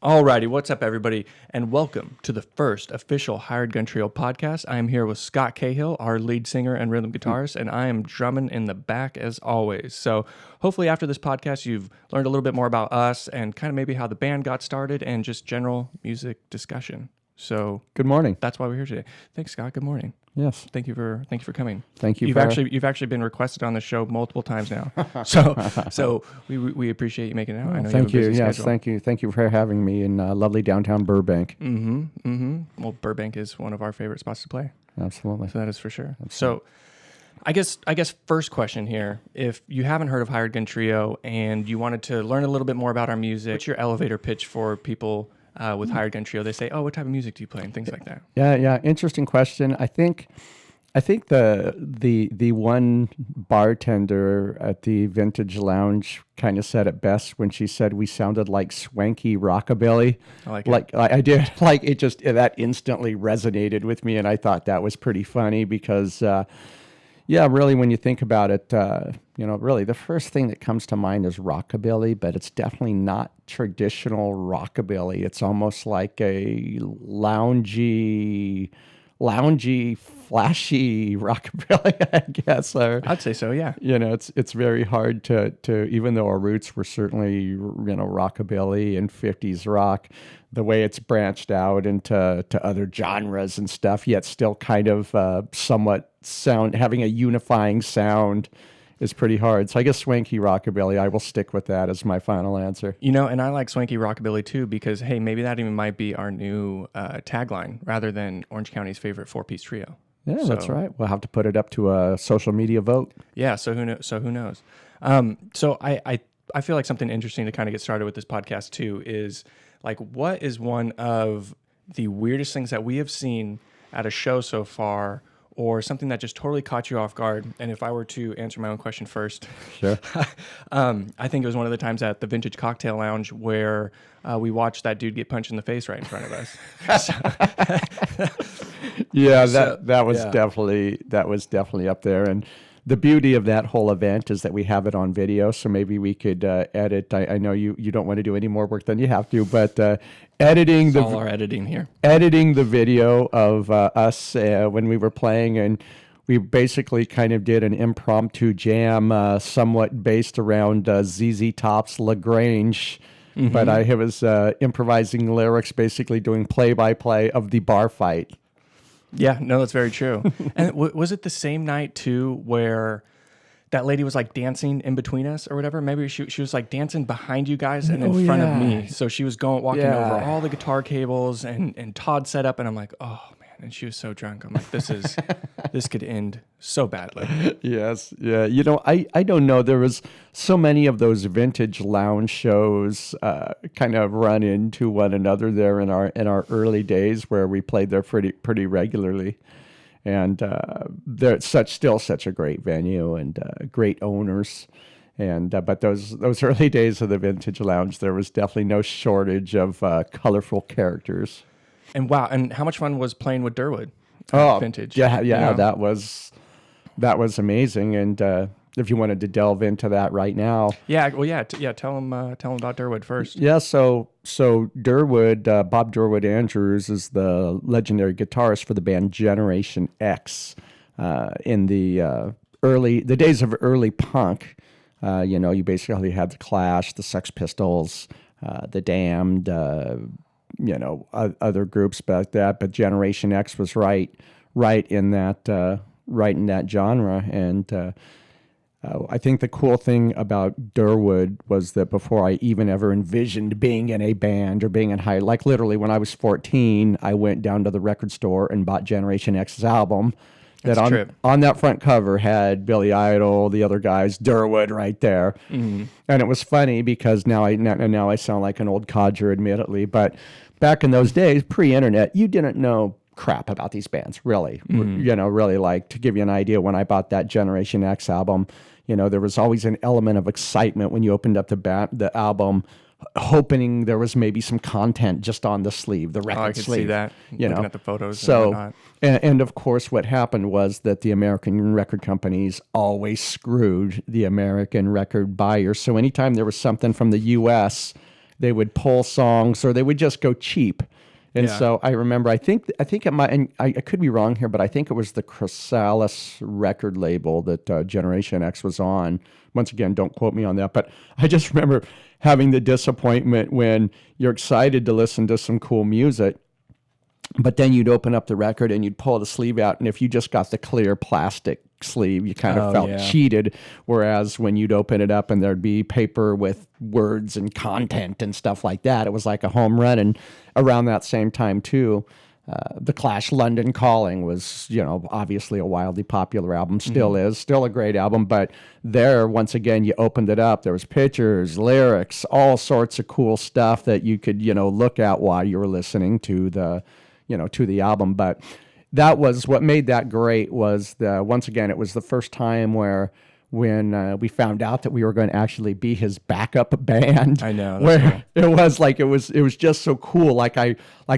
Alrighty, what's up, everybody, and welcome to the first official Hired Gun Trio podcast. I am here with Scott Cahill, our lead singer and rhythm guitarist, and I am drumming in the back as always. So hopefully after this podcast, you've learned a little bit more about us and kind of maybe how the band got started and just general music discussion. So good morning. That's why we're here today. Thanks, Scott. Good morning. Yes. Thank you for coming. Thank you. You've actually been requested on the show multiple times now. so we appreciate you making it out. I know thank you. Have a busy Yes, schedule. thank you for having me in lovely downtown Burbank. Well, Burbank is one of our favorite spots to play. Absolutely. So that is for sure. Absolutely. So I guess first question here, if you haven't heard of Hired Gun Trio and you wanted to learn a little bit more about our music, what's your elevator pitch for people with Hired Gun Trio? They say, "Oh, what type of music do you play?" and things like that. Yeah. Interesting question. I think the one bartender at the Vintage Lounge kind of said it best when she said we sounded like swanky rockabilly. I like it. I did. Like that instantly resonated with me, and I thought that was pretty funny because. Really, when you think about it, really the first thing that comes to mind is rockabilly, but it's definitely not traditional rockabilly. It's almost like a loungy, flashy rockabilly, I guess. Or, I'd say so, yeah. It's very hard to even though our roots were certainly rockabilly and 50s rock, the way it's branched out into other genres and stuff, yet still kind of somewhat having a unifying sound is pretty hard. So I guess swanky rockabilly, I will stick with that as my final answer. And I like swanky rockabilly too because, hey, maybe that even might be our new tagline rather than Orange County's favorite four-piece trio. Yeah, that's right. We'll have to put it up to a social media vote. Yeah, so who knows? So I feel like something interesting to kind of get started with this podcast too is like, what is one of the weirdest things that we have seen at a show so far, or something that just totally caught you off guard? And if I were to answer my own question first, sure. I think it was one of the times at the Vintage Cocktail Lounge where we watched that dude get punched in the face right in front of us. That was definitely up there. And the beauty of that whole event is that we have it on video, so maybe we could edit. I know you don't want to do any more work than you have to, but editing all our editing here, editing the video of us when we were playing, and we basically kind of did an impromptu jam, somewhat based around ZZ Top's LaGrange. Mm-hmm. But I was improvising lyrics, basically doing play-by-play of the bar fight. Yeah, no, that's very true. And was it the same night too where that lady was like dancing in between us or whatever? Maybe she was like dancing behind you guys and in front of me. So she was walking over all the guitar cables and Todd set up, and I'm like, oh man. And she was so drunk. I'm like, this could end so badly. Yes. Yeah. I don't know. There was so many of those vintage lounge shows kind of run into one another there in our early days where we played there pretty regularly. And they're still such a great venue and great owners. And but those early days of the Vintage Lounge, there was definitely no shortage of colorful characters. And wow, and how much fun was playing with Durwood? Vintage. Yeah, that was amazing. And if you wanted to delve into that right now, tell them about Durwood first. Yeah, so Durwood, Bob Durwood Andrews is the legendary guitarist for the band Generation X in the days of early punk. You basically had the Clash, the Sex Pistols, the Damned. Other groups like that, but Generation X was right in that genre. And I think the cool thing about Durwood was that before I even ever envisioned being in a band or being in like literally when I was 14, I went down to the record store and bought Generation X's album. On that front cover had Billy Idol, the other guys, Durwood right there. Mm-hmm. And it was funny because now I sound like an old codger, admittedly, but back in those days, pre-internet, you didn't know crap about these bands, really. Mm-hmm. Really, like, to give you an idea, when I bought that Generation X album, there was always an element of excitement when you opened up the album, hoping there was maybe some content just on the sleeve, the record sleeve. I could see that, looking at the photos and whatnot. And of course, what happened was that the American record companies always screwed the American record buyers. So anytime there was something from the U.S., they would pull songs or they would just go cheap. And Yeah. so I remember, I think it might, and I could be wrong here, but I think it was the Chrysalis record label that Generation X was on. Once again, don't quote me on that, but I just remember having the disappointment when you're excited to listen to some cool music, but then you'd open up the record and you'd pull the sleeve out, and if you just got the clear plastic sleeve, you kind of felt cheated. Whereas when you'd open it up and there'd be paper with words and content and stuff like that, it was like a home run. And around that same time too, the Clash London Calling was, obviously a wildly popular album, still is, still a great album. But there, once again, you opened it up. There was pictures, lyrics, all sorts of cool stuff that you could, look at while you were listening to the album. But that was what made that great. Was once again, it was the first time when we found out that we were going to actually be his backup band. I know. Where it was just so cool. Like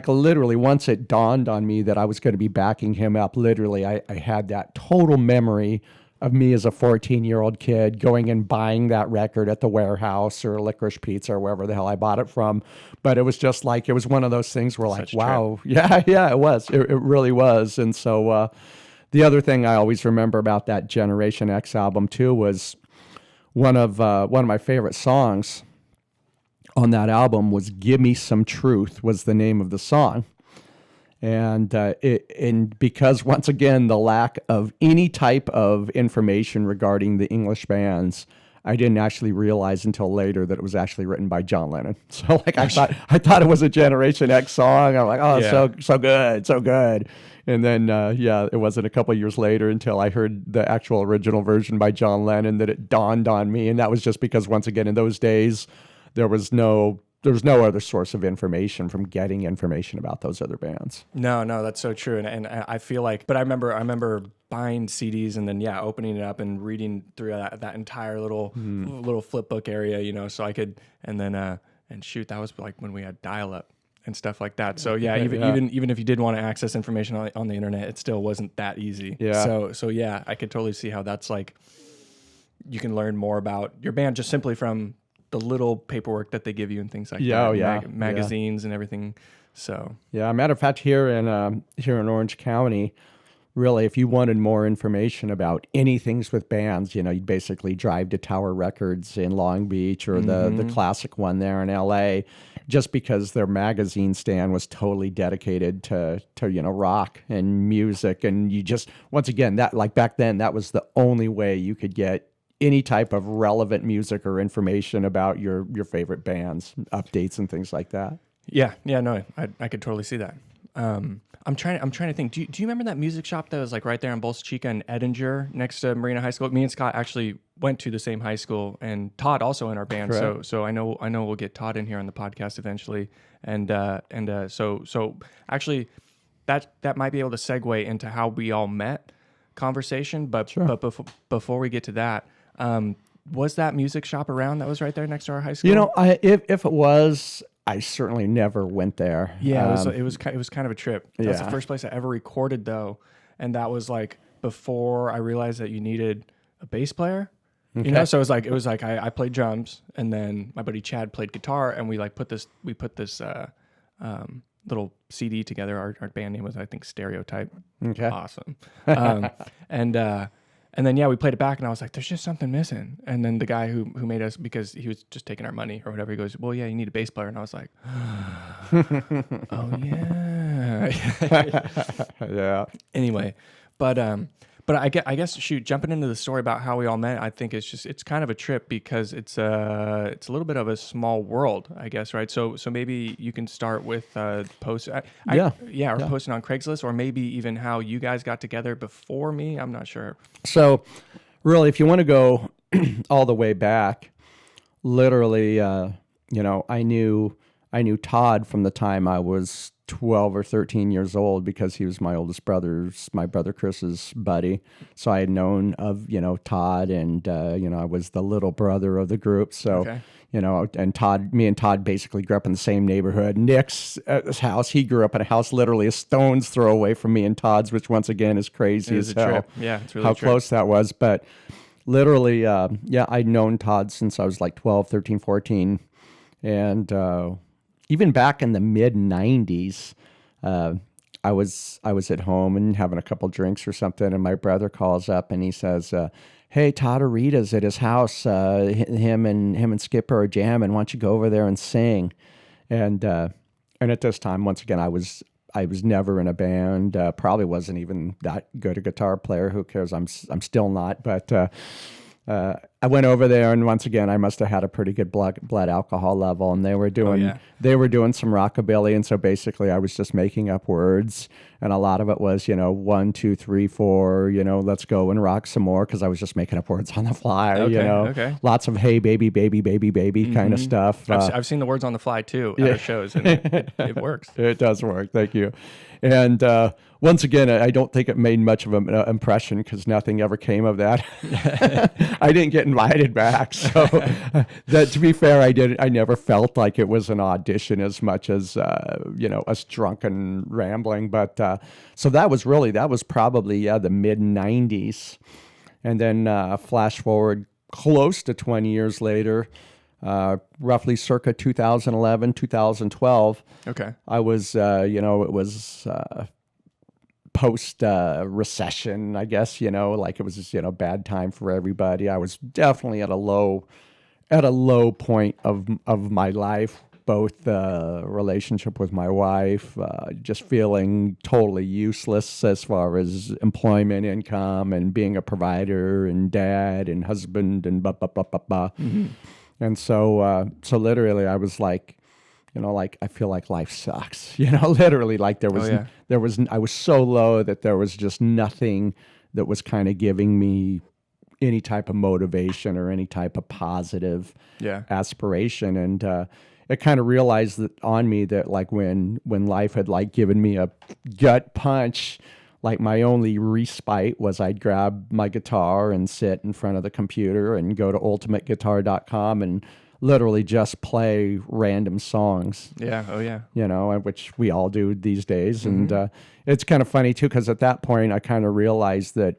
literally once it dawned on me that I was going to be backing him up, literally I had that total memory of me as a 14-year-old kid going and buying that record at the warehouse or Licorice Pizza or wherever the hell I bought it from. But it was just like, it was one of those things where like, wow, yeah, it was. It really was. And so the other thing I always remember about that Generation X album too was one of my favorite songs on that album was "Give Me Some Truth" was the name of the song. And because once again, the lack of any type of information regarding the English bands, I didn't actually realize until later that it was actually written by John Lennon. So like I thought it was a Generation X song. I'm like, so good. And then it wasn't a couple of years later until I heard the actual original version by John Lennon that it dawned on me. And that was just because once again in those days there was no other source of information from getting information about those other bands. No, that's so true. And I feel like, but I remember buying CDs and then, opening it up and reading through that entire little flip book area, so I could, and then, and shoot, that was like when we had dial-up and stuff like that. So even if you did want to access information on the internet, it still wasn't that easy. Yeah. So I could totally see how that's like, you can learn more about your band just simply from the little paperwork that they give you and things like that. Magazines and everything. So matter of fact, here in Orange County, really, if you wanted more information about anything with bands, you'd basically drive to Tower Records in Long Beach or the classic one there in LA, just because their magazine stand was totally dedicated to rock and music. And you just, once again, that like back then, that was the only way you could get any type of relevant music or information about your favorite bands, updates and things like that. No, I could totally see that. I'm trying to think. Do you remember that music shop that was like right there in Bolsa Chica and Edinger next to Marina High School? Me and Scott actually went to the same high school, and Todd also in our band. Correct. So I know we'll get Todd in here on the podcast eventually, and so actually that might be able to segue into how we all met conversation. But before we get to that. Was that music shop around that was right there next to our high school? If it was, I certainly never went there. Yeah, it was kind of a trip. That's the first place I ever recorded though, and that was like before I realized that you needed a bass player. Okay. So it was like I played drums, and then my buddy Chad played guitar, and we put this little CD together. Our band name was, I think, Stereotype. Okay, awesome. And then we played it back, and I was like, "There's just something missing." And then the guy who made us, because he was just taking our money or whatever, he goes, "Well, yeah, you need a bass player." And I was like, "Oh yeah." Yeah. Anyway, but I guess jumping into the story about how we all met, I think it's kind of a trip because it's a little bit of a small world, I guess, right? So maybe you can start with posting on Craigslist, or maybe even how you guys got together before me. I'm not sure. So really, if you want to go all the way back, literally, I knew Todd from the time I was 12 or 13 years old because he was my brother Chris's buddy. So I had known of, Todd, and, I was the little brother of the group. So, and me and Todd basically grew up in the same neighborhood. Nick's house, he grew up in a house literally a stone's throw away from me and Todd's, which once again is crazy as hell. Trip. Yeah, it's really how close that was. But literally, I'd known Todd since I was like 12, 13, 14. And even back in the mid 90s, I was at home and having a couple drinks or something, and my brother calls up and he says, "Hey, Todd Arita's at his house. Him and Skipper are jamming. Why don't you go over there and sing?" And at this time, once again, I was never in a band. Probably wasn't even that good a guitar player. Who cares? I'm still not. But I went over there, and once again, I must have had a pretty good blood alcohol level, and they were doing some rockabilly, and so basically, I was just making up words, and a lot of it was 1, 2, 3, 4, let's go and rock some more, because I was just making up words on the fly. Okay. Lots of hey baby baby baby baby kind of stuff. I've seen the words on the fly too at our shows, and it works. It does work. Thank you. And once again, I don't think it made much of an impression because nothing ever came of that. I didn't get invited back. So that, to be fair, I never felt like it was an audition as much as, us drunk and rambling. But so that was probably the mid 90s. And then flash forward close to 20 years later, roughly circa 2011, 2012. Okay. I was, it was post recession, I guess, like it was just, bad time for everybody. I was definitely at a low point of my life, both relationship with my wife, just feeling totally useless as far as employment, income, and being a provider and dad and husband and blah, blah, blah, blah, blah. Mm-hmm. And so literally I was like, I feel like life sucks, literally like I was so low that there was just nothing that was kind of giving me any type of motivation or any type of positive aspiration. And it kind of realized that on me that like when life had like given me a gut punch, like my only respite was I'd grab my guitar and sit in front of the computer and go to ultimateguitar.com and literally just play random songs. Yeah. Oh yeah. Which we all do these days. Mm-hmm. And it's kind of funny too, because at that point I kind of realized that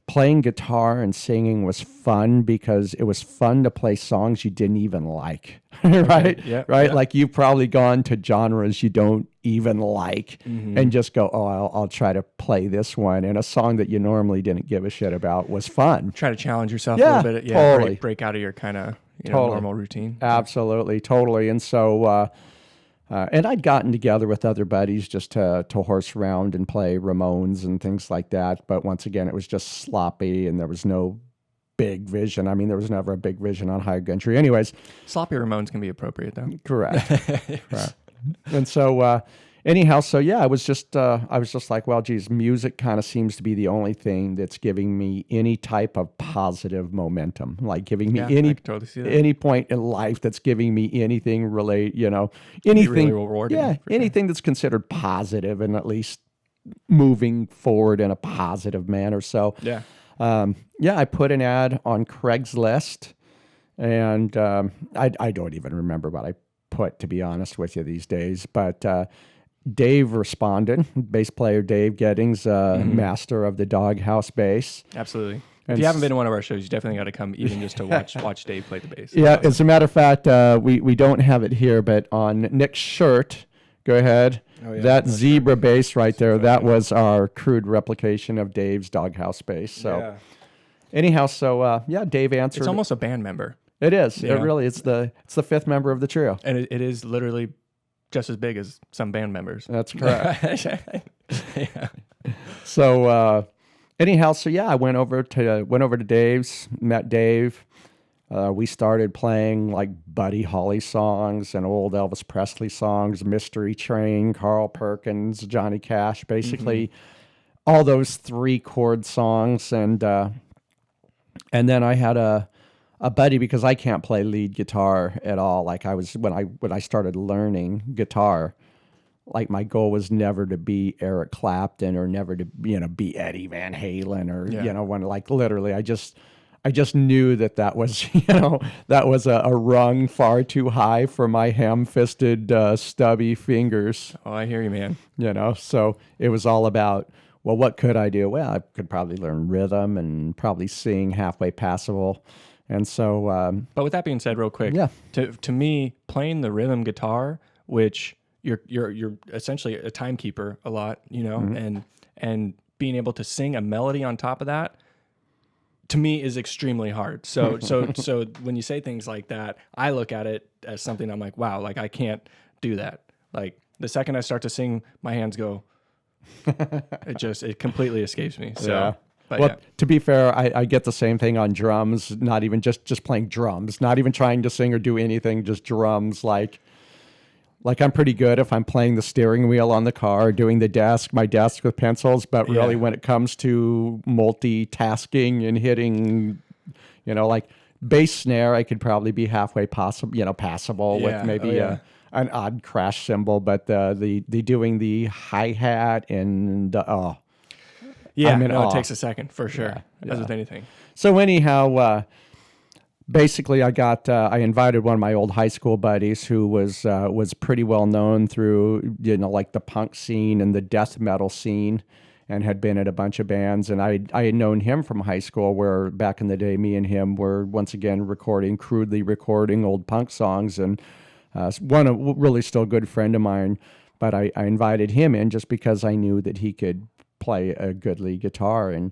playing guitar and singing was fun because it was fun to play songs you didn't even like, right? Okay. Yeah, right. Yeah. Like you've probably gone to genres you don't even like and just go, I'll try to play this one. And a song that you normally didn't give a shit about was fun. Try to challenge yourself a little bit. Yeah. Totally. Break out of your kind of normal routine. Absolutely. Totally. And so, and I'd gotten together with other buddies just to horse around and play Ramones and things like that. But once again, it was just sloppy and there was no big vision. I mean, there was never a big vision on Hired Guntrio. Anyways. Sloppy Ramones can be appropriate though. Correct. Right. And so, anyhow, so yeah, I was just like, well, geez, music kind of seems to be the only thing that's giving me any type of positive momentum, like giving me any point in life that's giving me anything anything really rewarding. Anything that's considered positive and at least moving forward in a positive manner. So, I put an ad on Craigslist, and I don't even remember what I put, to be honest with you, these days, but Dave responded, bass player Dave Gettings, master of the Doghouse bass. Absolutely. If you haven't been to one of our shows, you definitely got to come even just to watch Dave play the bass. Yeah, awesome. As a matter of fact, we don't have it here, but on Nick's shirt, go ahead, that zebra bass right there, that was our crude replication of Dave's Doghouse bass. So anyhow, Dave answered. It's almost a band member. It is. It really. It's the fifth member of the trio, and it is literally just as big as some band members. That's correct. Yeah. So anyhow, I went over to Dave's, met Dave. We started playing like Buddy Holly songs and old Elvis Presley songs, Mystery Train, Carl Perkins, Johnny Cash, basically all those 3-chord songs, and then I had a buddy, because I can't play lead guitar at all. Like I was, when I started learning guitar, like my goal was never to be Eric Clapton or never to, be Eddie Van Halen or, when like literally I just knew that was, that was a rung far too high for my ham-fisted, stubby fingers. Oh, I hear you, man. So it was all about, well, what could I do? Well, I could probably learn rhythm and probably sing halfway passable. And so, but with that being said, real quick, yeah. to me, playing the rhythm guitar, which you're essentially a timekeeper a lot, you know, and being able to sing a melody on top of that, to me is extremely hard. So when you say things like that, I look at it as something I'm like, wow, like I can't do that. Like the second I start to sing, my hands go. It completely escapes me. So. Yeah. But well, to be fair, I get the same thing on drums, not even just playing drums, not even trying to sing or do anything, just drums. Like I'm pretty good if I'm playing the steering wheel on the car, doing my desk with pencils, but really when it comes to multitasking and hitting, you know, like bass snare, I could probably be halfway passable with maybe an odd crash cymbal, but the doing the hi-hat and it takes a second for sure, as with anything. So anyhow, basically, I invited one of my old high school buddies who was pretty well known through, you know, like the punk scene and the death metal scene, and had been at a bunch of bands. And I had known him from high school, where back in the day, me and him were once again crudely recording old punk songs. And a really still good friend of mine, but I invited him in just because I knew that he could play a good lead guitar, and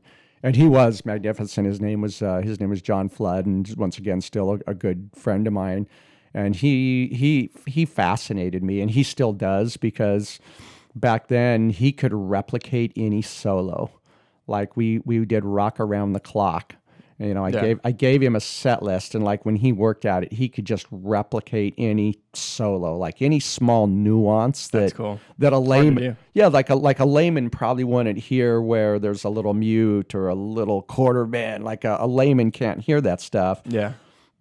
he was magnificent. His name was John Flood, and once again still a good friend of mine. And he fascinated me, and he still does, because back then he could replicate any solo. Like we did Rock Around the Clock. You know, I gave him a set list, and like when he worked at it, he could just replicate any solo, like any small nuance that a layman, like a layman probably wouldn't hear, where there's a little mute or a little quarter bend. Like a layman can't hear that stuff. Yeah.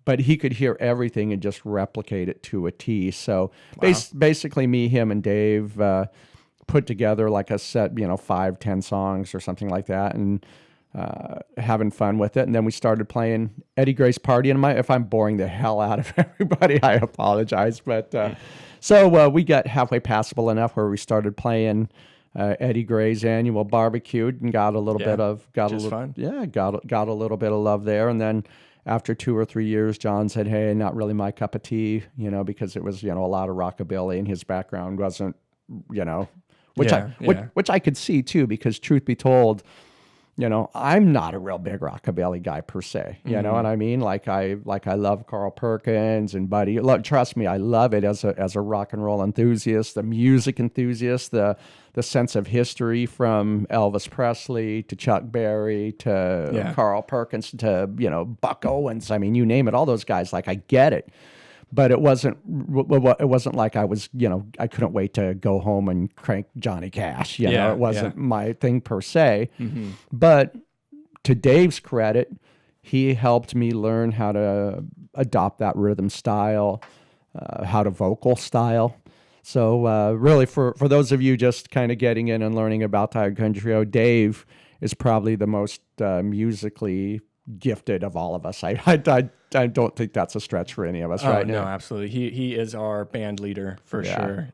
But he could hear everything and just replicate it to a T. So basically, me, him, and Dave put together like a set, 5-10 songs or something like that, and having fun with it. And then we started playing Eddie Gray's Party. And if I'm boring the hell out of everybody, I apologize. But so we got halfway passable enough where we started playing Eddie Gray's Annual Barbecue, and got a little bit of got a little bit of love there. And then after 2 or 3 years, John said, "Hey, not really my cup of tea," because it was a lot of rockabilly, and his background wasn't, which I could see too, because truth be told, I'm not a real big rockabilly guy per se. You know what I mean? Like I love Carl Perkins and Buddy. Trust me, I love it as a rock and roll enthusiast, the music enthusiast, the sense of history from Elvis Presley to Chuck Berry to Carl Perkins to Buck Owens. I mean, you name it, all those guys. Like I get it. But it wasn't like I was, I couldn't wait to go home and crank Johnny Cash. It wasn't my thing per se. Mm-hmm. But to Dave's credit, he helped me learn how to adopt that rhythm style, how to vocal style. So really, for those of you just kind of getting in and learning about Hired Guntrio, Dave is probably the most musically gifted of all of us. I don't think that's a stretch for any of us right now. No, absolutely. He is our band leader for sure.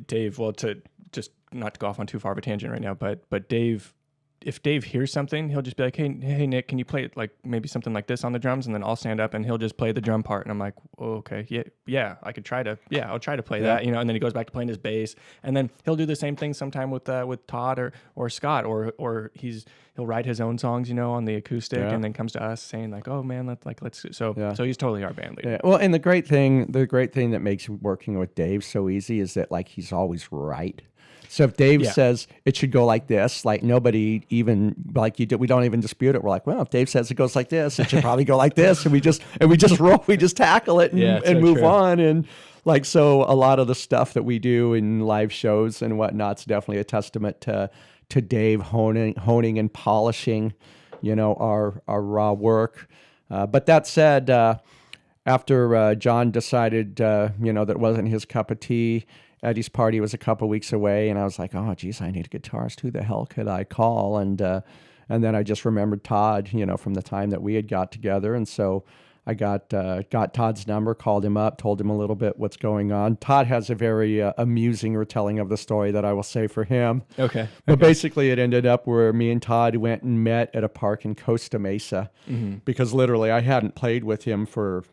Dave, well, to just not to go off on too far of a tangent right now, but Dave, if Dave hears something, he'll just be like, hey Nick, can you play like maybe something like this on the drums? And then I'll stand up and he'll just play the drum part. And I'm like, oh, okay, I'll try to play that, and then he goes back to playing his bass, and then he'll do the same thing sometime with Todd or Scott, or he'll write his own songs, on the acoustic, and then comes to us saying like, oh man, let's so he's totally our band leader. Yeah. Well, and the great thing that makes working with Dave so easy is that like he's always right. So if Dave says it should go like this, like nobody even we don't even dispute it. We're like, well, if Dave says it goes like this, it should probably go like this, and we just roll, we just tackle it and move on. And like, so a lot of the stuff that we do in live shows and whatnot's definitely a testament to Dave honing and polishing, our raw work. But that said, after John decided, that it wasn't his cup of tea, Eddie's Party was a couple weeks away, and I was like, oh, geez, I need a guitarist. Who the hell could I call? And then I just remembered Todd, from the time that we had got together. And so I got Todd's number, called him up, told him a little bit what's going on. Todd has a very amusing retelling of the story that I will say for him. Okay. But basically it ended up where me and Todd went and met at a park in Costa Mesa because literally I hadn't played with him for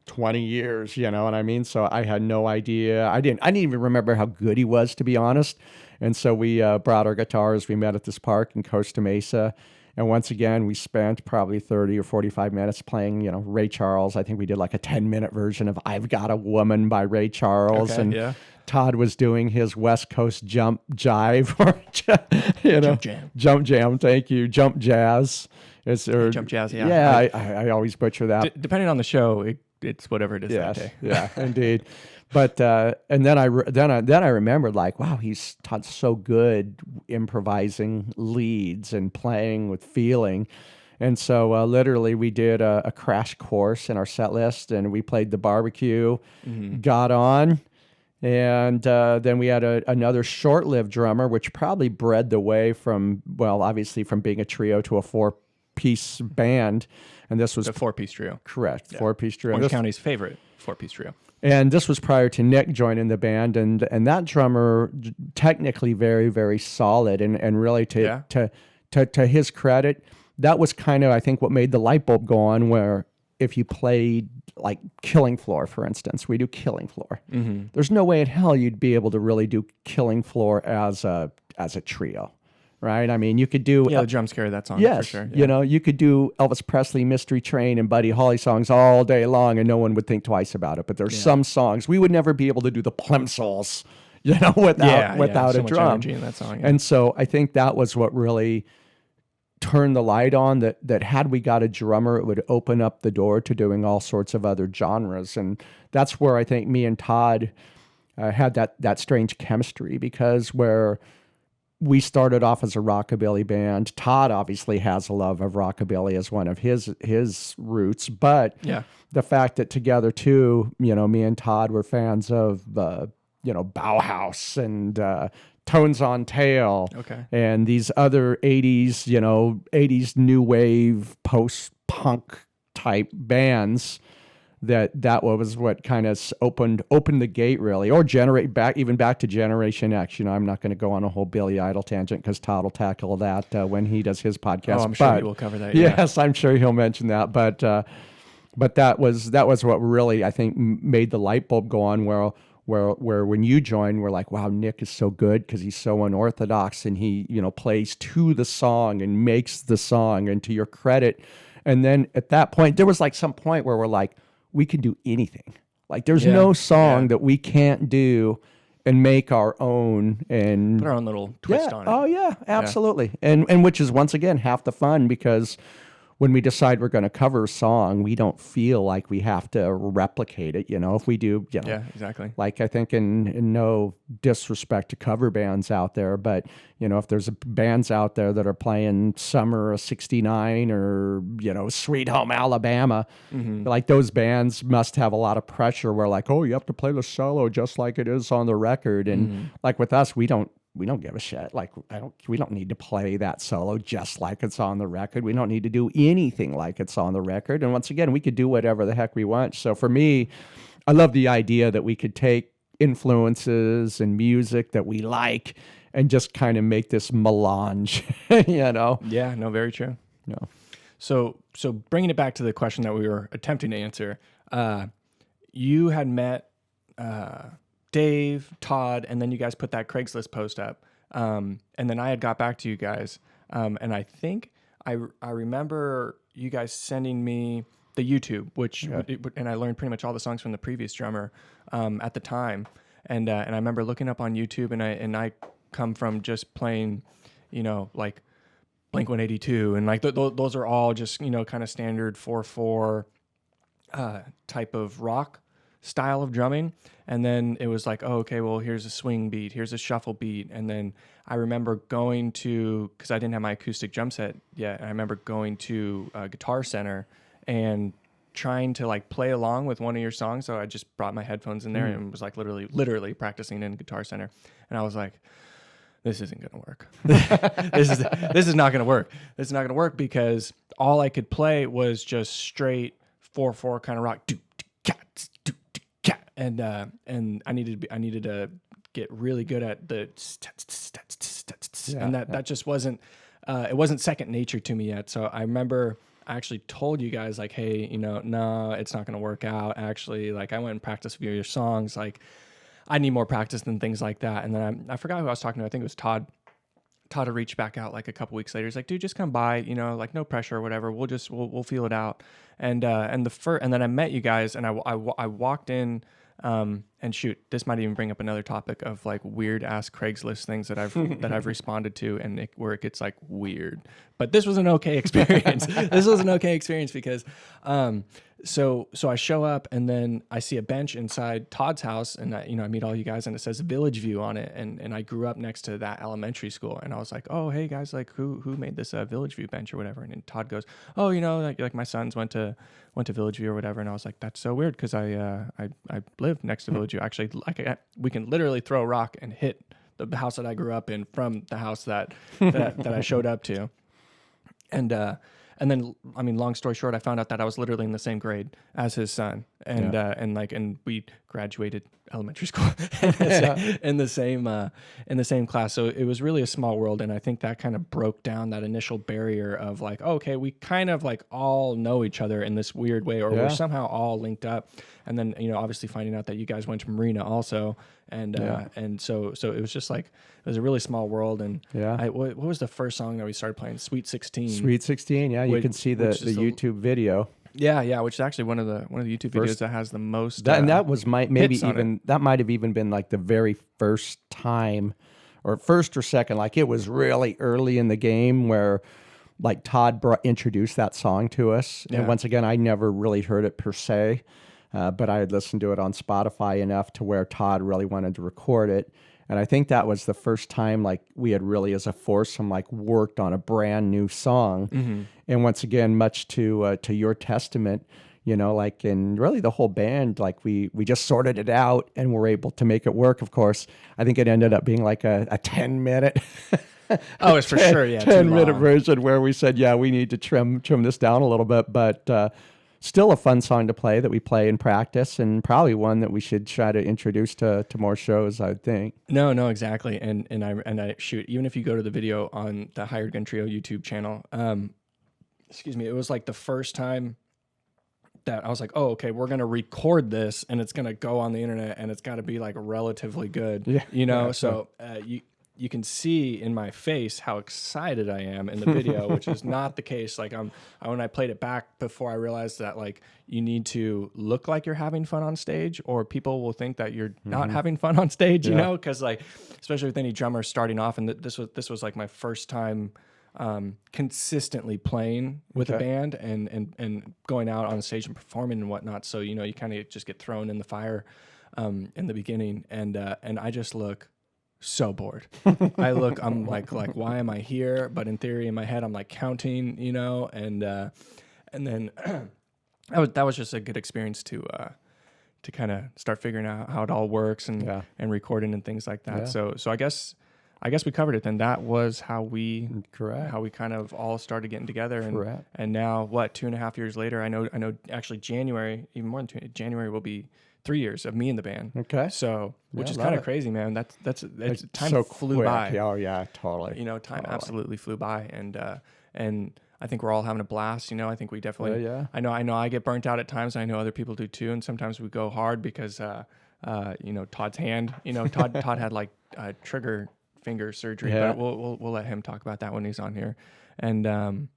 20 years, you know what I mean? So I had no idea. I didn't even remember how good he was, to be honest. And so we brought our guitars. We met at this park in Costa Mesa. And once again, we spent probably 30 or 45 minutes playing, you know, Ray Charles. I think we did like a 10-minute version of I've Got a Woman by Ray Charles. Okay, and yeah. Todd was doing his West Coast jump jive, or, you know, jump jam. Thank you. Jump jazz. Jump jazz, yeah. Yeah, I always butcher that. Depending on the show, it's whatever it is that day. Yeah, indeed. But and then I remembered, like, wow, Todd's so good improvising leads and playing with feeling. And so literally we did a crash course in our set list, and we played the barbecue, got on, and then we had another short-lived drummer, which probably bred the way from, well, obviously from being a trio to a four-piece band. And this was a four-piece trio. Correct, yeah. Four-piece trio. Orange County's favorite four-piece trio. And this was prior to Nick joining the band, and that drummer, technically very, very solid, and really to his credit, that was kind of, I think, what made the light bulb go on. Where if you played like Killing Floor, for instance, we do Killing Floor. There's no way in hell you'd be able to really do Killing Floor as a trio. Right? I mean, you could do... Yeah, the drums carry that song, yes, for sure. Yeah. You know, you could do Elvis Presley, Mystery Train, and Buddy Holly songs all day long, and no one would think twice about it. But there's some songs, we would never be able to do the Plimsolls, you know, without so a much drum. energy in that song, yeah. And so I think that was what really turned the light on, that had we got a drummer, it would open up the door to doing all sorts of other genres. And that's where I think me and Todd had that strange chemistry, because where... we started off as a rockabilly band. Todd obviously has a love of rockabilly as one of his roots, but the fact that together too, you know, me and Todd were fans of, you know, Bauhaus and Tones on Tail, and these other 80s, you know, 80s new wave post-punk type bands. That was what kind of opened the gate, really, or back to Generation X. You know, I'm not going to go on a whole Billy Idol tangent because Todd will tackle that when he does his podcast. Oh, I'm sure he will cover that. Yes, I'm sure he'll mention that. But that was what really, I think, made the light bulb go on. Where when you joined, we're like, wow, Nick is so good because he's so unorthodox, and he, you know, plays to the song and makes the song, and to your credit. And then at that point, there was like some point where we're like, we can do anything. Like there's no song that we can't do and make our own and put our own little twist on it. Oh yeah, absolutely. And which is once again half the fun, because when we decide we're going to cover a song, we don't feel like we have to replicate it. You know, if we do, you know, yeah, exactly. Like I think in no disrespect to cover bands out there, but you know, if there's bands out there that are playing Summer of '69 or, you know, Sweet Home Alabama, like those bands must have a lot of pressure where like, oh, you have to play the solo just like it is on the record. And like with us, we don't give a shit. Like we don't need to play that solo just like it's on the record. We don't need to do anything like it's on the record. And once again, we could do whatever the heck we want. So for me, I love the idea that we could take influences and music that we like and just kind of make this melange, you know? Yeah, no, very true. No. So bringing it back to the question that we were attempting to answer, you had met Dave, Todd, and then you guys put that Craigslist post up. And then I had got back to you guys. And I think I remember you guys sending me the YouTube, and I learned pretty much all the songs from the previous drummer at the time. And I remember looking up on YouTube, and I come from just playing, you know, like Blink-182, and like those are all just, you know, kind of standard 4/4 type of rock style of drumming. And then it was like, oh, okay, well, here's a swing beat, here's a shuffle beat. And then I remember going to, because I didn't have my acoustic drum set yet, I remember going to Guitar Center and trying to like play along with one of your songs. So I just brought my headphones in there and was like literally practicing in Guitar Center. And I was like, this isn't going to work. This is not going to work. This is not going to work, because all I could play was just straight 4/4 kind of rock, and I needed to get really good at the and that just wasn't it wasn't second nature to me yet. So I remember I actually told you guys like, hey, no, it's not going to work out. Actually, like I went and practiced a few of your songs. Like I need more practice than things like that. And then I forgot who I was talking to. I think it was Todd. Todd had reached back out like a couple weeks later. He's like, dude, just come by, like no pressure or whatever. We'll feel it out. And then I met you guys and I walked in, and shoot, this might even bring up another topic of like weird ass Craigslist things that I've responded to and where it gets like weird. But this was an okay experience. This was an okay experience because, so I show up and then I see a bench inside Todd's house and I meet all you guys and it says Village View on it. And I grew up next to that elementary school and I was like, oh, hey guys, like who made this Village View bench or whatever? And then Todd goes, oh, like my sons went to Village View or whatever. And I was like, that's so weird. Cause I live next to Village View. Actually, we can literally throw a rock and hit the house that I grew up in from the house that I showed up to. And then, I mean, long story short, I found out that I was literally in the same grade as his son, and we graduated elementary school in the same class. So it was really a small world, and I think that kind of broke down that initial barrier of like, oh, okay, we kind of like all know each other in this weird way, or we're somehow all linked up. And then obviously finding out that you guys went to Marina also, and so it was just like it was a really small world. And what was the first song that we started playing? Sweet 16. Sweet 16. Yeah, you can see the YouTube video. Yeah, which is actually one of the YouTube videos that has the most. And that was that might have even been like the very first time, or first or second. Like it was really early in the game where, like Todd introduced that song to us. Yeah. And once again, I never really heard it per se. But I had listened to it on Spotify enough to where Todd really wanted to record it. And I think that was the first time like we had really as a foursome like worked on a brand new song. Mm-hmm. And once again, much to your testament, like and really the whole band, like we just sorted it out and were able to make it work. Of course, I think it ended up being like a 10-minute. Oh, it's for sure. Yeah. 10-minute version where we said, we need to trim this down a little bit, but, still a fun song to play that we play in practice, and probably one that we should try to introduce to more shows, I think. No, exactly. And I shoot, even if you go to the video on the Hired Gun Trio YouTube channel, it was like the first time that I was like, oh, okay, we're going to record this and it's going to go on the internet and it's got to be like relatively good, so you can see in my face how excited I am in the video, which is not the case. Like when I played it back before, I realized that like you need to look like you're having fun on stage, or people will think that you're not having fun on stage. Because like especially with any drummer starting off, and this was like my first time consistently playing with a band and going out on stage and performing and whatnot. So you kind of just get thrown in the fire in the beginning, and I just look so bored. I'm like, why am I here? But in theory, in my head, I'm like counting, and then that was just a good experience to kind of start figuring out how it all works and recording and things like that. Yeah. So I guess we covered it. Then that was how we kind of all started getting together. And now 2.5 years later, I know actually January, even more than January will be 3 years of me in the band. Okay. So, which is kind of crazy, man. That's time so flew quick. By. Oh yeah, totally. Time absolutely flew by, and I think we're all having a blast. I think we definitely. I know I get burnt out at times. I know other people do too, and sometimes we go hard because Todd's hand. Todd had like trigger finger surgery, but we'll let him talk about that when he's on here. And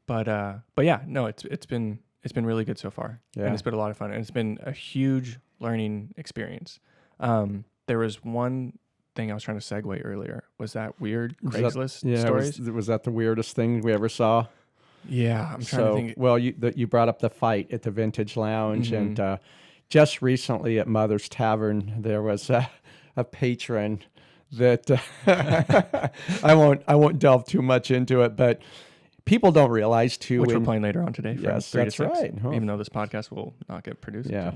but yeah, no, it's been really good so far, and it's been a lot of fun, and it's been a huge learning experience. There was one thing I was trying to segue earlier. Was that weird Craigslist stories? Was that the weirdest thing we ever saw? Yeah, I'm trying to think. Well, you brought up the fight at the Vintage Lounge, and just recently at Mother's Tavern, there was a patron that I won't delve too much into it, but people don't realize too. Which we're playing later on today. Yes, that's right. Huh. Even though this podcast will not get produced. Yeah.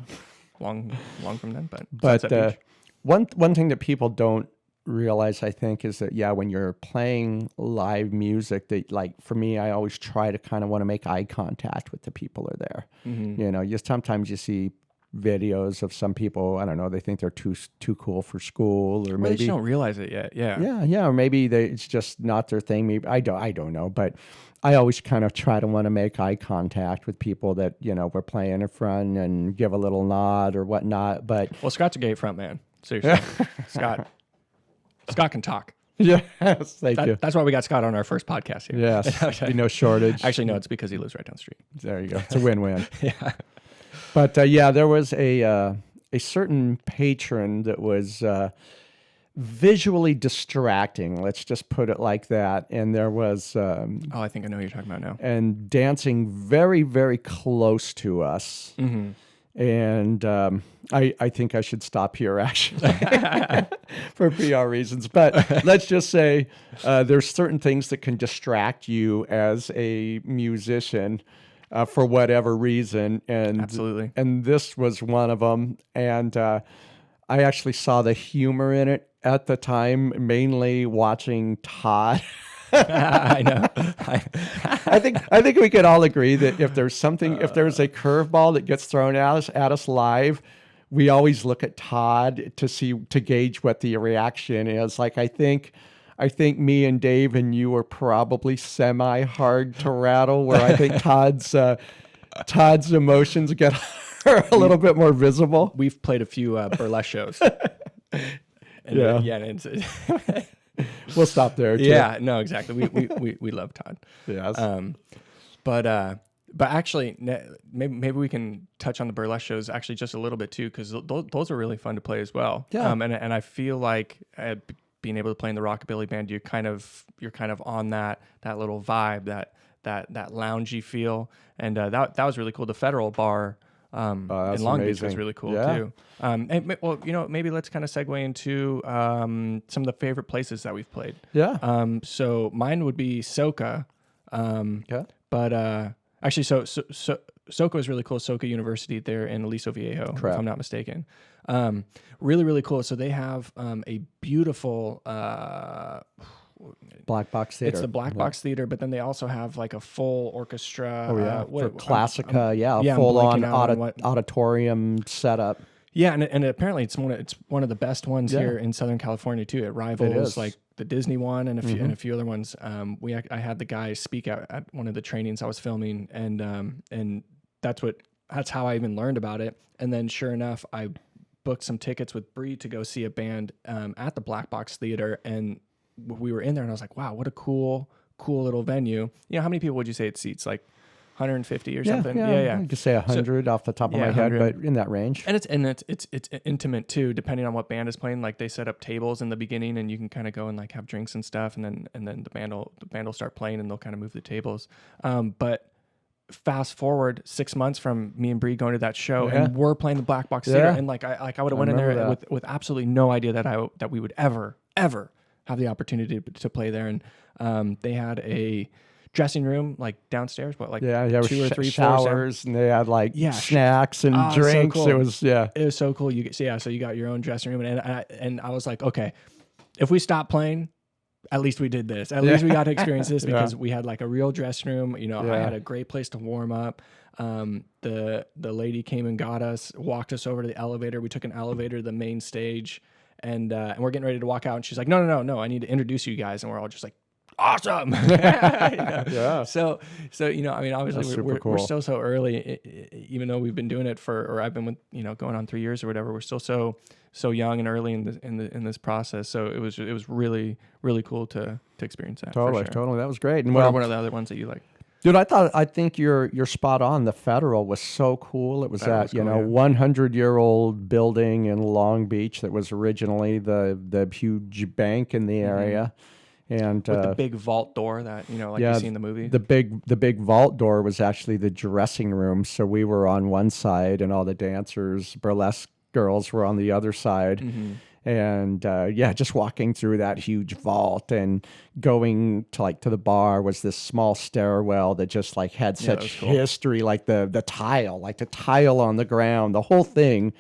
Long from then, but one thing that people don't realize, I think, is that, when you're playing live music, that, like, for me, I always try to kind of want to make eye contact with the people who are there. Sometimes you see videos of some people, I don't know, they think they're too cool for school, or maybe they just don't realize it yet. Yeah, or maybe it's just not their thing. Maybe I don't know, but I always kind of try to want to make eye contact with people that, we're playing in front, and give a little nod or whatnot. But Scott's a great front man. Seriously. Scott can talk. Yes, thank you. That's why we got Scott on our first podcast here. Yes, no shortage. Actually, no, it's because he lives right down the street. There you go. It's a win-win. Yeah. But there was a certain patron that was visually distracting. Let's just put it like that. And there was I think I know who you're talking about now. And dancing very, very close to us. Mm-hmm. And I think I should stop here, actually, for PR reasons. But let's just say there's certain things that can distract you as a musician for whatever reason. And absolutely. And this was one of them. And I actually saw the humor in it at the time, mainly watching Todd. I know. I think we could all agree that if there's a curveball that gets thrown at us live, we always look at Todd to gauge what the reaction is. Like, I think me and Dave and you are probably semi hard to rattle, where I think Todd's emotions are a little bit more visible. We've played a few burlesque shows. We'll stop there too. Yeah, no, exactly. We love Todd. Yes. But actually, maybe we can touch on the burlesque shows actually just a little bit too, because those are really fun to play as well. Yeah. And I feel like being able to play in the Rockabilly band, you're kind of on that little vibe, that loungy feel, and that was really cool. The Federal Bar in Long Beach was really cool too. Maybe let's kind of segue into some of the favorite places that we've played. Yeah. So mine would be Soca. But actually, so Soca is really cool. Soca University there in Aliso Viejo, if I'm not mistaken. Really, really cool. So they have a beautiful Black Box Theater. It's the Black Box Theater, but then they also have like a full orchestra. Oh yeah, for Classica. Full-on auditorium setup. Yeah, and apparently it's one of the best ones here in Southern California too. It rivals like the Disney one and a few other ones. I had the guy speak out at one of the trainings I was filming, and that's how I even learned about it. And then sure enough, I booked some tickets with Bree to go see a band at the Black Box Theater, and we were in there, and I was like, wow, what a cool little venue. You know, how many people would you say it seats? Like 150 or something? Yeah. I could say 100 off the top of my head, 100. But in that range. And it's intimate too, depending on what band is playing. Like, they set up tables in the beginning, and you can kind of go and like have drinks and stuff, and then the band will start playing, and they'll kind of move the tables. But fast forward 6 months from me and Bree going to that show, and we're playing the Black Box Theater, and like I would have went in there with absolutely no idea that we would ever have the opportunity to play there. And they had a dressing room like downstairs, but like 2 or 3 showers, and they had like snacks and drinks. So cool. It was so cool. So you got your own dressing room, and I was like, okay, if we stop playing, at least we did this. At least we got to experience this, because we had like a real dressing room. You know, I had a great place to warm up. The lady came and got us, walked us over to the elevator. We took an elevator to the main stage, and we're getting ready to walk out. And she's like, no, I need to introduce you guys. And we're all just like, awesome. So I mean, obviously we're still so early, even though we've been doing it or I've been with going on 3 years or whatever. We're still so young and early in this process. So it was really, really cool to experience that. Totally. That was great. And what are one of the other ones that you like? Dude, I think you're spot on. The Federal was so cool. It was that 100-year-old building in Long Beach that was originally the huge bank in the area. And with the big vault door that you see in the movie. The big vault door was actually the dressing room. So we were on one side, and all the dancers, burlesque girls, were on the other side. Mm-hmm. And just walking through that huge vault and going to the bar was this small stairwell that just like had such history, like the tile on the ground, the whole thing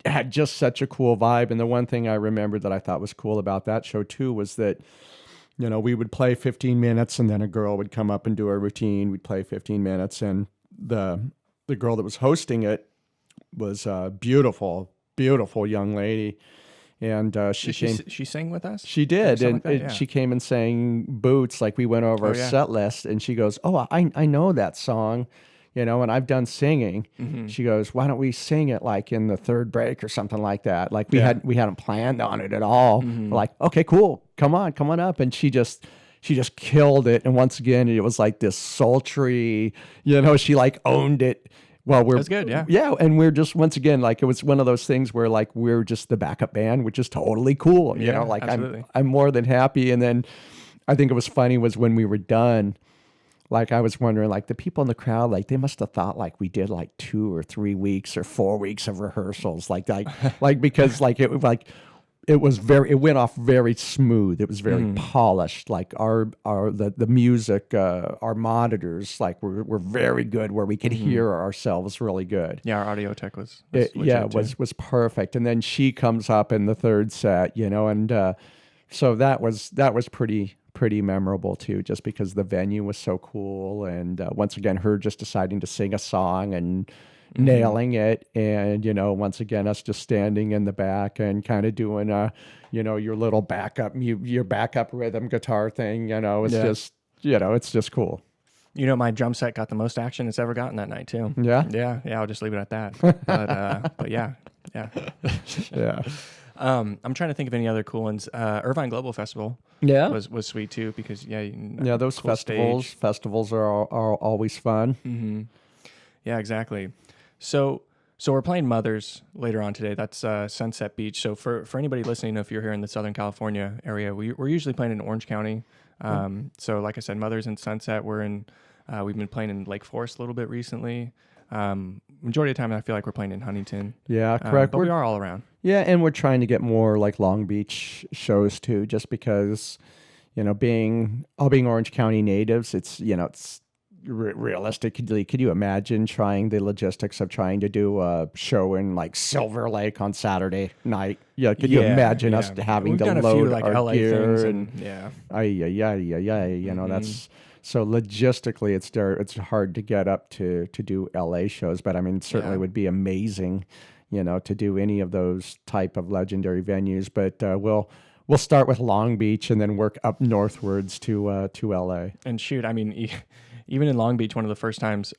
had just such a cool vibe. And the one thing I remember that I thought was cool about that show too was that, you know, we would play 15 minutes and then a girl would come up and do a routine. We'd play 15 minutes, and the girl that was hosting it was a beautiful, beautiful young lady. And she sang with us? She did. And like that, yeah. she came and sang Boots. Like, we went over our set list, and she goes, oh, I know that song, you know, and I've done singing. Mm-hmm. She goes, why don't we sing it like in the third break or something like that? Like, we hadn't planned on it at all. Mm-hmm. We're like, okay, cool. Come on up. And she just killed it. And once again, it was like this sultry, you know, she like owned it. Well, that's good, yeah. Yeah, and we're just, once again, like, it was one of those things where, like, we're just the backup band, which is totally cool. You know, like, absolutely. I'm more than happy. And then I think it was funny was when we were done, like, I was wondering, like, the people in the crowd, like, they must have thought, like, we did, like, 2 or 3 weeks or 4 weeks of rehearsals. Like because, like, it was, like, it went off very smooth. It was very polished. Like, the music, our monitors, like, were very good, where we could hear ourselves really good. Yeah, our audio tech was perfect. And then she comes up in the third set, you know, and so that was pretty memorable too, just because the venue was so cool. And once again, her just deciding to sing a song and nailing it. And, you know, once again, us just standing in the back and kind of doing you know, your little your backup rhythm guitar thing, you know, it's just cool. You know, my drum set got the most action it's ever gotten that night too. Yeah. I'll just leave it at that. But yeah. Yeah. I'm trying to think of any other cool ones. Irvine Global Festival was sweet too, because those cool festivals are always fun. Mm-hmm. Yeah, exactly. So we're playing Mothers later on today. That's Sunset Beach. So for anybody listening, if you're here in the Southern California area, we're usually playing in Orange County. So like I said, Mothers and Sunset. We've been playing in Lake Forest a little bit recently. Majority of the time, I feel like we're playing in Huntington. Yeah, correct. But we are all around. Yeah, and we're trying to get more like Long Beach shows too, just because, you know, being Orange County natives, it's, you know, it's realistically, could you imagine trying the logistics of trying to do a show in like Silver Lake on Saturday night? Yeah, could you imagine us having We've to done load a few, like, our LA gear things and you know, that's so logistically it's hard to get up to do LA shows, but I mean, it certainly would be amazing, you know, to do any of those type of legendary venues. But we'll start with Long Beach and then work up northwards to LA. And shoot, I mean, even in Long Beach, one of the first times,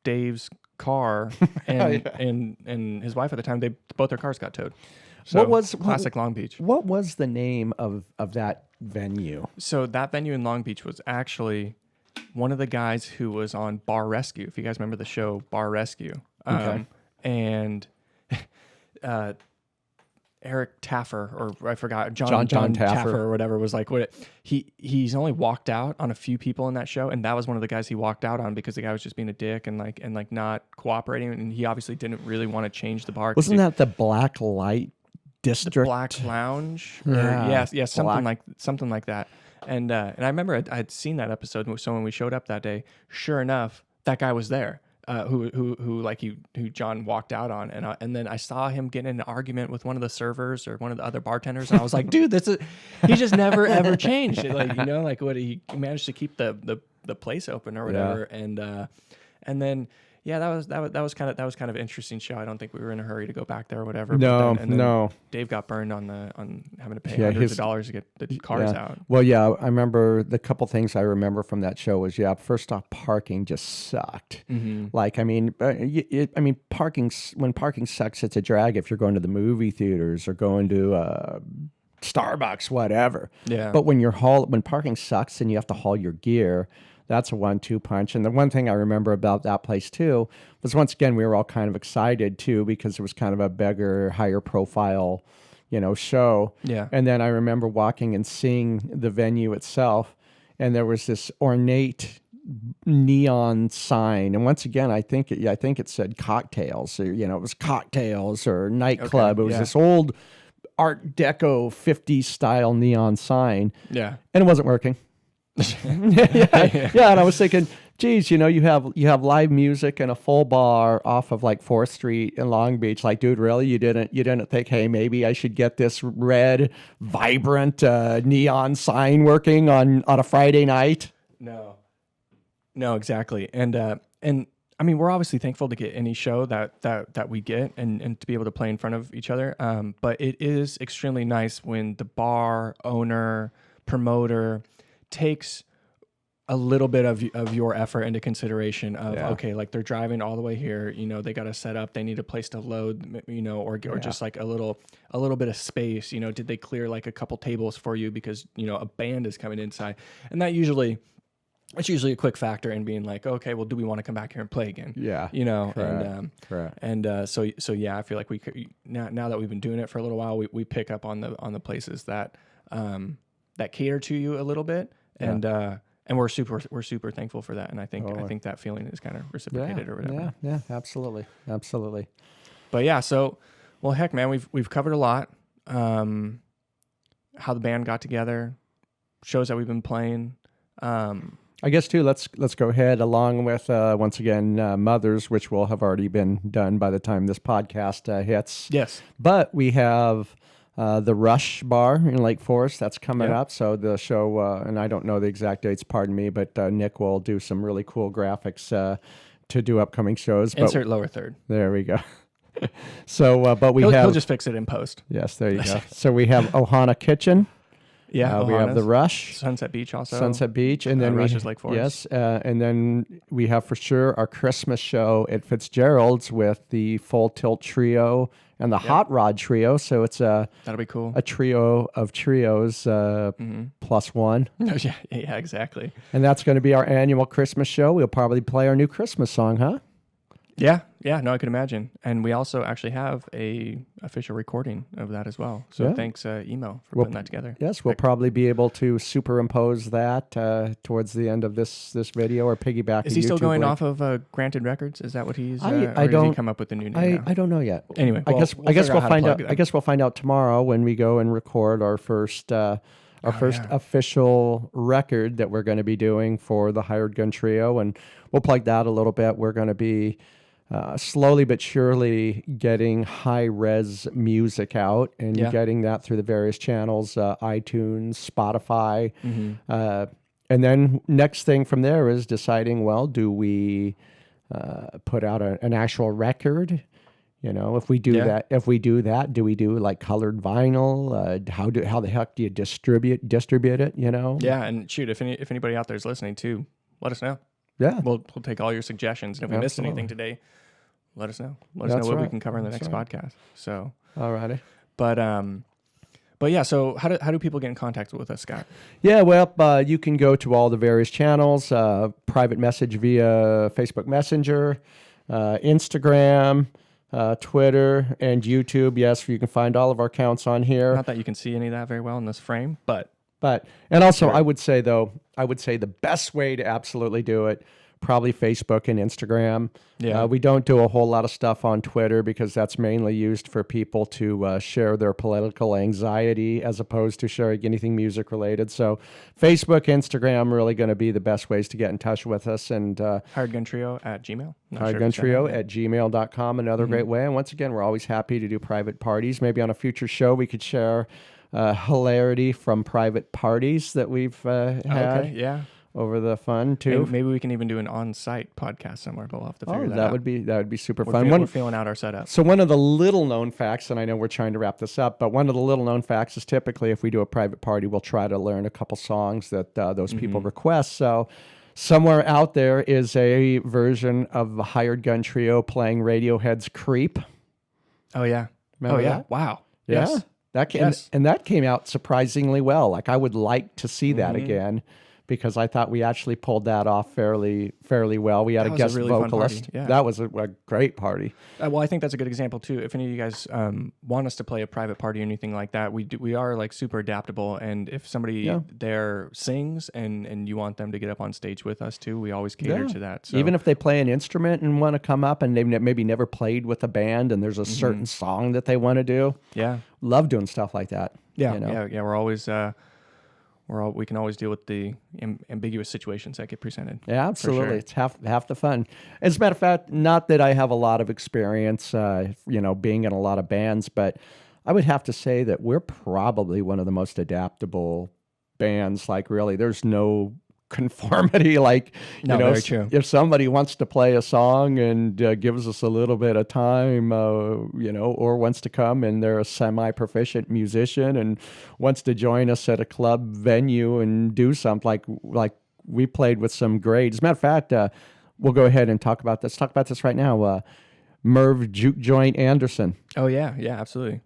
Dave's car and his wife at the time, both their cars got towed. So classic Long Beach. What was the name of that venue? So that venue in Long Beach was actually one of the guys who was on Bar Rescue. If you guys remember the show Bar Rescue. Okay. And Eric Taffer, or I forgot, John Taffer or whatever, was like, he's only walked out on a few people in that show, and that was one of the guys he walked out on because the guy was just being a dick and not cooperating, and he obviously didn't really want to change the bar. Wasn't that the Black Light District? The Black Lounge? Something like that. And I remember I'd seen that episode, so when we showed up that day, sure enough, that guy was there. Who John walked out on, and then I saw him get in an argument with one of the servers or one of the other bartenders, and I was like, dude, he just never ever changed it. Like, you know, like what he managed to keep the place open or whatever, and then that was kind of an interesting show. I don't think we were in a hurry to go back there or whatever. No. Dave got burned on having to pay hundreds of dollars to get the cars out. Well, yeah, I remember the couple things I remember from that show was, first off, parking just sucked. Mm-hmm. Like, I mean, when parking sucks, it's a drag if you're going to the movie theaters or going to Starbucks, whatever. Yeah. But when parking sucks and you have to haul your gear, that's a 1-2 punch. And the one thing I remember about that place too was, once again, we were all kind of excited too, because it was kind of a bigger, higher profile, you know, show. Yeah. And then I remember walking and seeing the venue itself, and there was this ornate neon sign. And once again, I think it said cocktails, or, you know, it was cocktails or nightclub. Okay, it was this old Art Deco 50s style neon sign. Yeah. And it wasn't working. And I was thinking, geez, you have live music and a full bar off of like 4th Street in Long Beach. Like, dude, really? You didn't think, hey, maybe I should get this red, vibrant neon sign working on a Friday night? No, exactly. And I mean, we're obviously thankful to get any show that we get and to be able to play in front of each other. But it is extremely nice when the bar owner, promoter takes a little bit of your effort into consideration of, okay, like they're driving all the way here, they got to set up, they need a place to load, or just like a little bit of space, did they clear like a couple tables for you because, a band is coming inside. And it's usually a quick factor in being like, okay, well, do we want to come back here and play again? Yeah. Correct. So yeah, I feel like we could, now that we've been doing it for a little while, we pick up on the places that cater to you a little bit. And we're super thankful for that, and I think that feeling is kind of reciprocated or whatever. Yeah, absolutely. But yeah, so well, heck, man, we've covered a lot. How the band got together, shows that we've been playing. I guess too. Let's go ahead along with once again Mothers, which will have already been done by the time this podcast hits. Yes, but we have. The Rush Bar in Lake Forest, that's coming up. So the show, and I don't know the exact dates, pardon me, but Nick will do some really cool graphics to do upcoming shows. Insert lower third. There we go. So, but he'll just fix it in post. Yes, there you go. So we have Ohana Kitchen. Yeah, we have the Rush. Sunset Beach also. Sunset Beach. And then Rush is Lake Forest. Yes, and then we have for sure our Christmas show at Fitzgerald's with the Full Tilt Trio and the Hot Rod Trio. So it's that'll be cool. A trio of trios plus one. Yeah, exactly. And that's going to be our annual Christmas show. We'll probably play our new Christmas song, huh? Yeah, no, I can imagine. And we also actually have a official recording of that as well. So thanks, Emo, for putting that together. Yes, we'll probably be able to superimpose that towards the end of this video or piggyback. Is he still going off of Granted Records? Is that what he's? I don't. Did he come up with the new name? I don't know yet. Anyway, I guess we'll find out. I guess we'll find out tomorrow when we go and record our first. Official record that we're going to be doing for the Hired Gun Trio, and we'll plug that a little bit. We're going to be slowly but surely getting high-res music out and getting that through the various channels, iTunes, Spotify. And then next thing from there is deciding, well, do we put out an actual record? If we do that, do we do like colored vinyl? How the heck do you distribute it? Yeah, and shoot, if anybody out there is listening too, let us know. Yeah, we'll take all your suggestions, and if we missed anything today, let us know. Let us know what we can cover in the next podcast. So, alrighty. But yeah, so how do people get in contact with us, Scott? Yeah, well, you can go to all the various channels, private message via Facebook Messenger, Instagram. Twitter and YouTube. Yes, you can find all of our accounts on here. Not that you can see any of that very well in this frame, but and also I would say the best way to absolutely do it, probably Facebook and Instagram. Yeah. We don't do a whole lot of stuff on Twitter because that's mainly used for people to share their political anxiety as opposed to sharing anything music related. So Facebook, Instagram really going to be the best ways to get in touch with us. And hiredguntrio at Gmail. Hiredguntrio at gmail.com, another great way. And once again, we're always happy to do private parties. Maybe on a future show we could share hilarity from private parties that we've had. Okay, yeah. Over the fun too. Maybe we can even do an on-site podcast somewhere, but we'll have to figure that out. That would be super fun. We're feeling out our setup. So one of the little known facts, and I know we're trying to wrap this up, but one of the little known facts is typically if we do a private party, we'll try to learn a couple songs that those people request. So somewhere out there is a version of the Hired Gun Trio playing Radiohead's "Creep." Oh yeah. Remember that? Yeah. Wow. Yeah. Yes. That came out surprisingly well. Like I would like to see that again. Because I thought we actually pulled that off fairly well. We had a guest vocalist. Yeah. That was a great party. Well, I think that's a good example too. If any of you guys want us to play a private party or anything like that, we are like super adaptable. And if somebody there sings and you want them to get up on stage with us too, we always cater to that. So. Even if they play an instrument and want to come up and they've maybe never played with a band and there's a certain song that they want to do. Yeah, love doing stuff like that. Yeah, yeah. We're always. we can always deal with the ambiguous situations that get presented. Yeah, absolutely. Sure. It's half the fun. As a matter of fact, not that I have a lot of experience, being in a lot of bands, but I would have to say that we're probably one of the most adaptable bands. Like, really, there's no conformity. Like, very true. If somebody wants to play a song and gives us a little bit of time, or wants to come and they're a semi-proficient musician and wants to join us at a club venue and do something like we played with some great. As a matter of fact, we'll go ahead and talk about this. Talk about this right now. Merv Juke Joint Anderson. Oh yeah, absolutely.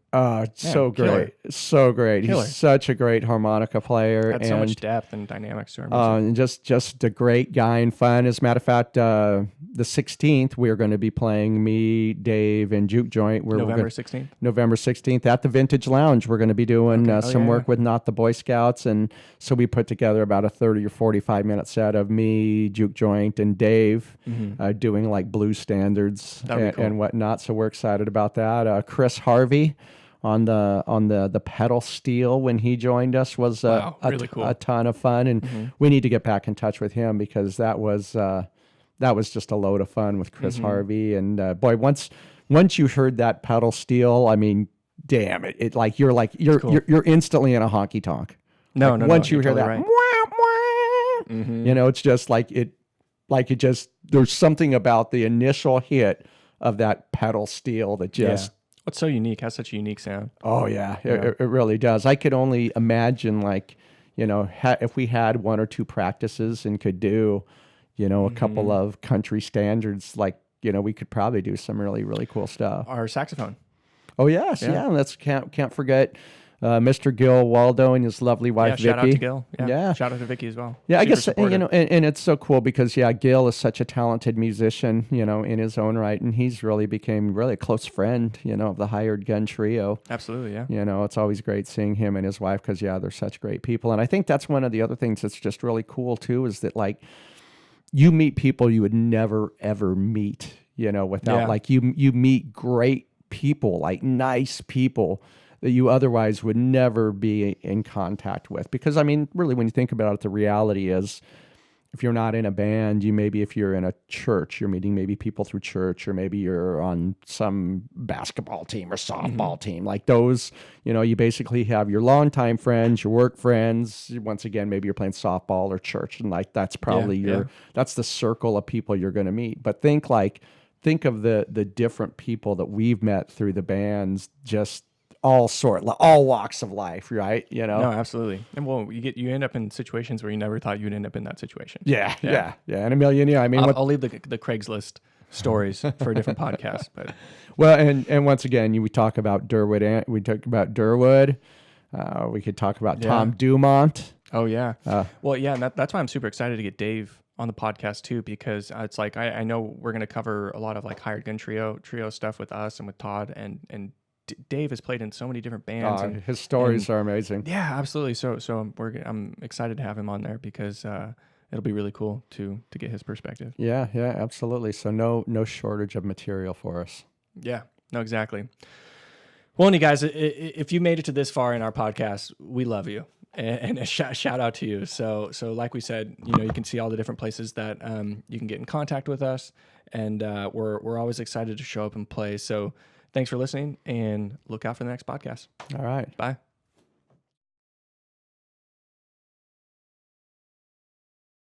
So great, killer. So great. Killer. He's such a great harmonica player. Had so much depth and dynamics to our music. And just a great guy and fun. As a matter of fact, the 16th, we're going to be playing me, Dave, and Juke Joint. November 16th? November 16th at the Vintage Lounge. We're going to be doing some work with Not the Boy Scouts. And so we put together about a 30 or 45-minute set of me, Juke Joint, and Dave doing like blues standards and whatnot. So we're excited about that. Chris Harvey on the pedal steel when he joined us was really cool. A ton of fun, and we need to get back in touch with him because that was just a load of fun with Chris Harvey. And boy, once you heard that pedal steel, I mean, damn it, you're instantly in a honky tonk. Once you hear that, right. It's just like it just, there's something about the initial hit of that pedal steel that just. What's so unique? Has such a unique sound. Oh yeah, it really does. I could only imagine, if we had one or two practices and could do, a couple of country standards, we could probably do some really, really cool stuff. Our saxophone. Oh yes, yeah. Let's can't forget Mr. Gil Waldo and his lovely wife Vicky. Shout out to Gil. Yeah, shout out to Vicky as well. Yeah, Super I guess supportive. and it's so cool because Gil is such a talented musician, in his own right, and he's really became a close friend, of the Hired Gun Trio. Absolutely, yeah. It's always great seeing him and his wife because they're such great people, and I think that's one of the other things that's just really cool too is that you meet people you would never ever meet, without you meet great people, nice people that you otherwise would never be in contact with. Because, I mean, really, when you think about it, the reality is if you're not in a band, if you're in a church, you're meeting maybe people through church, or maybe you're on some basketball team or softball team. Like those, you basically have your longtime friends, your work friends. Once again, maybe you're playing softball or church, and that's probably that's the circle of people you're going to meet. But think of the different people that we've met through the bands, just all walks of life, right? No, absolutely. And you end up in situations where you never thought you'd end up in that situation. Yeah. And a million, I mean, I'll leave the Craigslist stories for a different podcast, but and once again, we talk about Durwood. We talk about Durwood. We could talk about Tom Dumont. Oh yeah. And that's why I'm super excited to get Dave on the podcast too, because it's I know we're going to cover a lot of Hired Gun Trio stuff with us and with Todd, and Dave has played in so many different bands. And his stories are amazing. Yeah, absolutely. So I'm excited to have him on there because it'll be really cool to get his perspective. Yeah, absolutely. So no shortage of material for us. Yeah, no, exactly. Well, you guys, if you made it to this far in our podcast, we love you. And a shout out to you. So like we said, you can see all the different places that you can get in contact with us, and we're always excited to show up and play. So thanks for listening, and look out for the next podcast. All right. Bye.